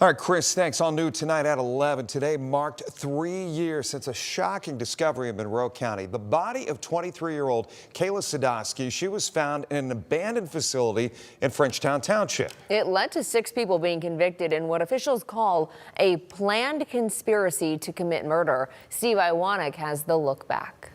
All right, Chris, thanks. All new tonight at 11. Today marked 3 years since a shocking discovery in Monroe County. The body of 23-year-old Kayla Sedoskey. She was found in an abandoned facility in Frenchtown Township. It led to 6 people being convicted in what officials call a planned conspiracy to commit murder. Steve Iwanek has the look back.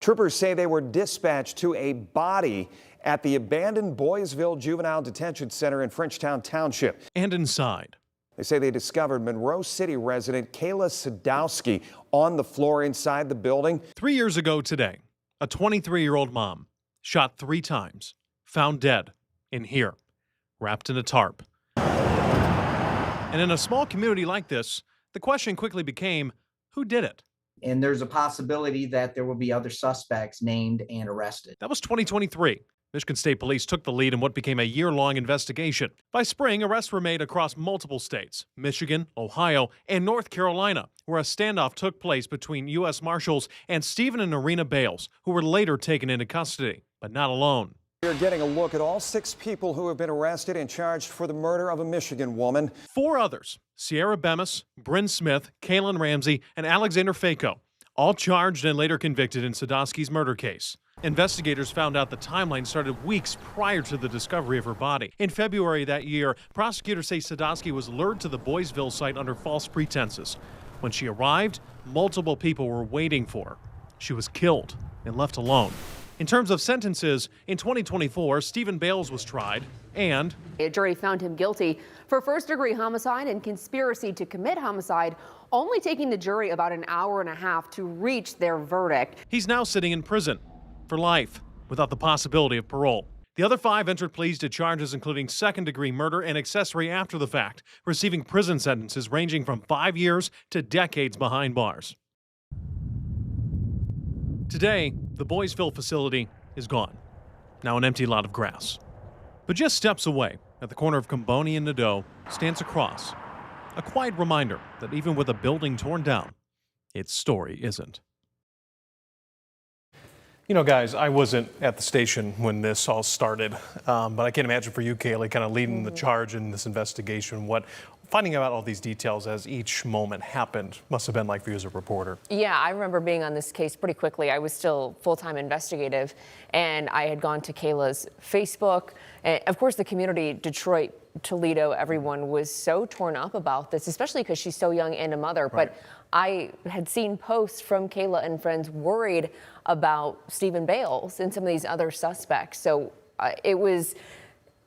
Troopers say they were dispatched to a body at the abandoned Boysville Juvenile Detention Center in Frenchtown Township. And inside, they say they discovered Monroe City resident Kayla Sedoskey on the floor inside the building. 3 years ago today, a 23-year-old mom shot 3 times, found dead in here, wrapped in a tarp. And in a small community like this, the question quickly became, who did it? And there's a possibility that there will be other suspects named and arrested. That was 2023. Michigan State Police took the lead in what became a year-long investigation. By spring, arrests were made across multiple states, Michigan, Ohio, and North Carolina, where a standoff took place between U.S. Marshals and Stephen and Irina Bales, who were later taken into custody, but not alone. We're getting a look at all 6 people who have been arrested and charged for the murder of a Michigan woman. 4 others, Sierra Bemis, Bryn Smith, Kaylin Ramsey, and Alexander Faco, all charged and later convicted in Sedoskey's murder case. Investigators found out the timeline started weeks prior to the discovery of her body. In February that year, prosecutors say Sedoskey was lured to the Boysville site under false pretenses. When she arrived, multiple people were waiting for her. She was killed and left alone. In terms of sentences, in 2024, Stephen Bales was tried and A jury found him guilty for first-degree homicide and conspiracy to commit homicide, only taking the jury about an hour and a half to reach their verdict. He's now sitting in prison for life without the possibility of parole. The other 5 entered pleas to charges including second-degree murder and accessory after the fact, receiving prison sentences ranging from 5 years to decades behind bars. Today, the Boysville facility is gone, now an empty lot of grass. But just steps away, at the corner of Comboni and Nadeau, stands a cross, a quiet reminder that even with a building torn down, its story isn't. You know, guys, I wasn't at the station when this all started, but I can't imagine for you, Kayla, kind of leading the charge in this investigation, what finding out all these details as each moment happened must have been like for you as a reporter. Yeah, I remember being on this case pretty quickly. I was still full-time investigative, and I had gone to Kayla's Facebook. And of course, the community, Detroit, Toledo, everyone was so torn up about this, especially because she's so young and a mother. Right. But I had seen posts from Kayla and friends worried about Stephen Bales and some of these other suspects. So it was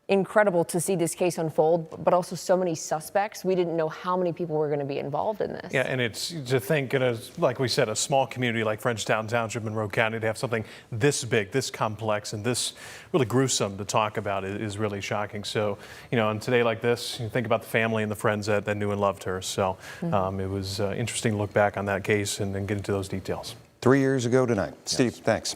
incredible to see this case unfold, but also so many suspects. We didn't know how many people were going to be involved in this. Yeah, and it's to think in a, like we said, a small community like Frenchtown Township, Monroe County, to have something this big, this complex, and this really gruesome to talk about is really shocking. So, you know, on today like this, you think about the family and the friends that knew and loved her. So it was interesting to look back on that case and get into those details. 3 years ago tonight. Yes. Steve, thanks.